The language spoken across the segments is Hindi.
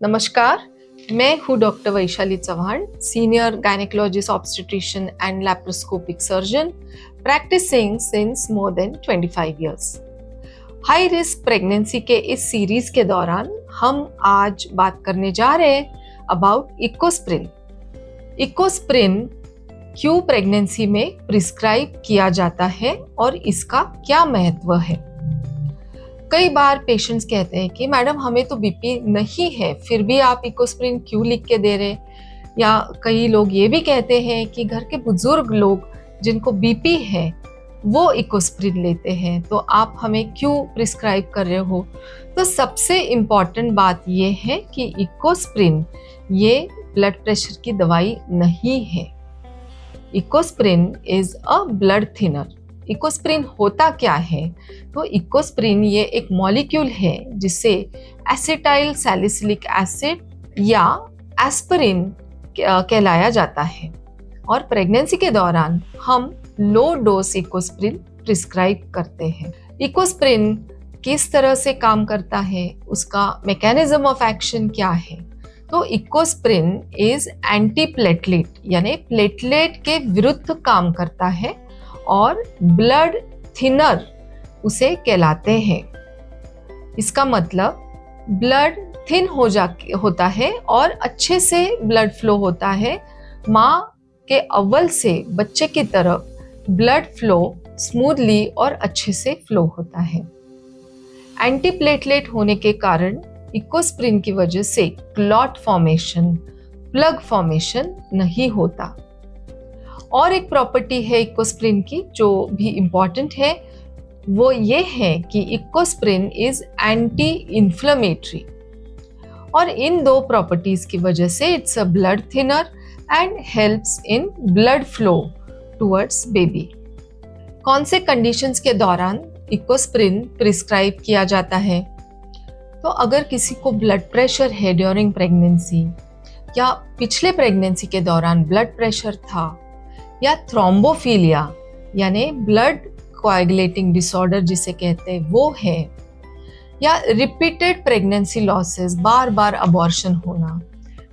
नमस्कार, मैं हूँ doctor Vaishali Chauhan, senior gynaecologist obstetrician and laparoscopic surgeon, practising since more than 25 years. High risk pregnancy के इस सीरीज के दौरान हम आज बात करने जा रहे हैं अबाउट इकोस्प्रिन। इकोस्प्रिन क्यों प्रेगनेंसी में प्रिस्क्राइब किया जाता है और इसका क्या महत्व है। कई बार पेशेंट्स कहते हैं कि मैडम हमें तो बीपी नहीं है, फिर भी आप इकोस्प्रिन क्यों लिख के दे रहे। या कई लोग ये भी कहते हैं कि घर के बुजुर्ग लोग जिनको बीपी है वो इकोस्प्रिन लेते हैं, तो आप हमें क्यों प्रिस्क्राइब कर रहे हो। तो सबसे इम्पॉर्टेंट बात ये है कि इकोस्प्रिन ये ब्लड प्रेशर की दवाई नहीं है। Ecosprin is a blood thinner. Ecosprin होता क्या है? तो इकोस्प्रिन ये एक मॉलिक्यूल है जिसे एसिटाइल सैलिसिलिक एसिड या एस्पिरिन कहलाया जाता है, और प्रेगनेंसी के दौरान हम लो डोज इकोस्प्रिन प्रिस्क्राइब करते हैं। इकोस्प्रिन किस तरह से काम करता है, उसका मैकेनिज्म ऑफ एक्शन क्या है? तो इकोस्प्रिन इज एंटी प्लेटलेट, यानी प्लेटलेट के विरुद्ध काम करता है और ब्लड थिनर उसे कहलाते हैं। इसका मतलब ब्लड थिन होता है और अच्छे से ब्लड फ्लो होता है। माँ के अव्वल से बच्चे की तरफ ब्लड फ्लो स्मूथली और अच्छे से फ्लो होता है। एंटीप्लेटलेट होने के कारण इकोस्प्रिन की वजह से क्लॉट फॉर्मेशन, प्लग फॉर्मेशन नहीं होता। और एक प्रॉपर्टी है इकोस्प्रिन की जो भी इम्पॉर्टेंट है, वो ये है कि इकोस्प्रिन इज एंटी इन्फ्लेमेटरी, और इन दो प्रॉपर्टीज की वजह से it's a blood thinner and helps in blood flow towards baby. कौन से कंडीशंस के दौरान इकोस्प्रिन प्रिस्क्राइब किया जाता है? तो अगर किसी को ब्लड प्रेशर है ड्यूरिंग प्रेगनेंसी, या पिछले प्रेगनेंसी के दौरान ब्लड प्रेशर था, या थ्रोम्बोफिलिया यानी ब्लड कोएगुलेटिंग डिसऑर्डर जिसे कहते हैं वो है, या रिपीटेड प्रेगनेंसी लॉसेस, बार बार अबॉर्शन होना,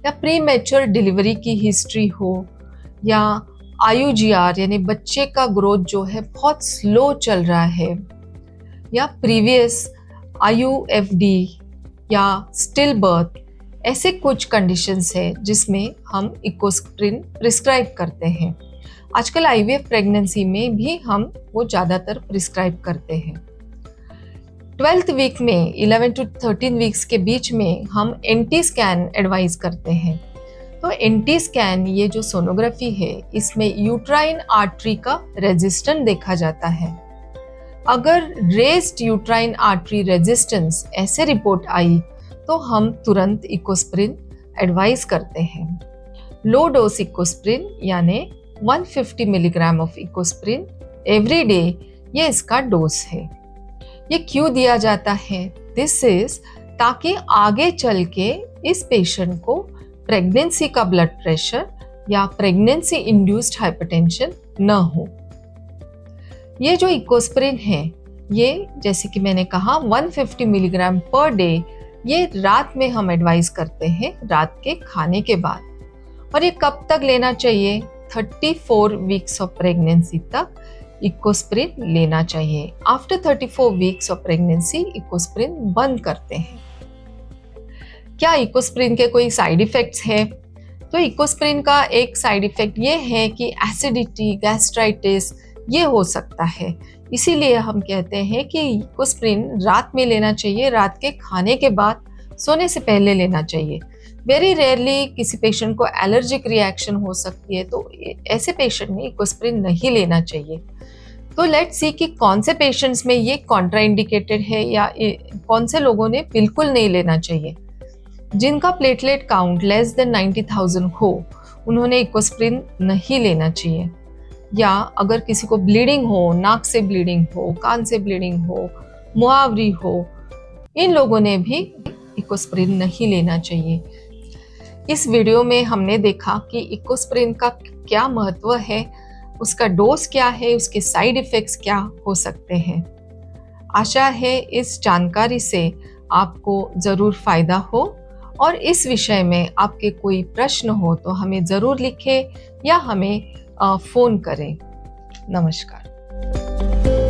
या प्री मैच्योर डिलीवरी की हिस्ट्री हो, या IUGR यानी बच्चे का ग्रोथ जो है बहुत स्लो चल रहा है, या प्रीवियस IUFD या स्टिल बर्थ, ऐसे कुछ कंडीशंस है जिसमें हम इकोस्प्रिन प्रिस्क्राइब करते हैं। आजकल IVF प्रेगनेंसी में भी हम वो ज़्यादातर प्रिस्क्राइब करते हैं। 12th वीक में 11 to 13 वीक्स के बीच में हम NT स्कैन एडवाइज करते हैं। तो NT स्कैन ये जो सोनोग्राफी है, इसमें यूट्राइन आर्टरी का रेजिस्टेंस देखा जाता है। अगर रेज्ड यूट्राइन आर्टरी रेजिस्टेंस ऐसे रिपोर्ट आई तो हम तुरंत इकोस्प्रिन एडवाइज करते हैं। लो डोज इकोस्प्रिन यानी 150 milligram of Ecosprin every day, ये इसका डोज है। ये क्यों दिया जाता है? दिस इज ताकि आगे चल के इस पेशेंट को प्रेगनेंसी का ब्लड प्रेशर या प्रेगनेंसी इंड्यूस्ड हाइपरटेंशन न हो। ये जो इकोस्प्रिन है, ये जैसे कि मैंने कहा 150 मिलीग्राम पर डे, ये रात में हम एडवाइज करते हैं, रात के खाने के बाद। और ये कब तक लेना चाहिए? 34 वीक्स ऑफ प्रेगनेंसी तक इकोस्प्रिन लेना चाहिए। After 34 weeks of pregnancy Ecosprin बंद करते हैं। क्या इकोस्प्रिन के कोई साइड इफेक्ट्स है? तो इकोस्प्रिन का एक साइड इफेक्ट ये है कि एसिडिटी, गैस्ट्राइटिस ये हो सकता है। इसीलिए हम कहते हैं कि इकोस्प्रिन रात में लेना चाहिए, रात के खाने के बाद, सोने से पहले लेना चाहिए। वेरी रेयरली किसी पेशेंट को एलर्जिक रिएक्शन हो सकती है, तो ऐसे पेशेंट में इकोस्प्रिन नहीं लेना चाहिए। तो लेट्स सी कि कौन से पेशेंट्स में ये कॉन्ट्राइंडिकेटेड है या कौन से लोगों ने बिल्कुल नहीं लेना चाहिए। जिनका प्लेटलेट काउंट लेस देन 90,000 हो, उन्होंने इकोस्प्रिन नहीं लेना चाहिए। या अगर किसी को ब्लीडिंग हो, नाक से ब्लीडिंग हो, कान से ब्लीडिंग हो, मुहावरी हो, इन लोगों ने भी इकोस्प्रिन नहीं लेना चाहिए। इस वीडियो में हमने देखा कि इकोस्प्रिन का क्या महत्व है, उसका डोज क्या है, उसके साइड इफ़ेक्ट्स क्या हो सकते हैं। आशा है इस जानकारी से आपको ज़रूर फ़ायदा हो और इस विषय में आपके कोई प्रश्न हो तो हमें ज़रूर लिखें या हमें फ़ोन करें। नमस्कार।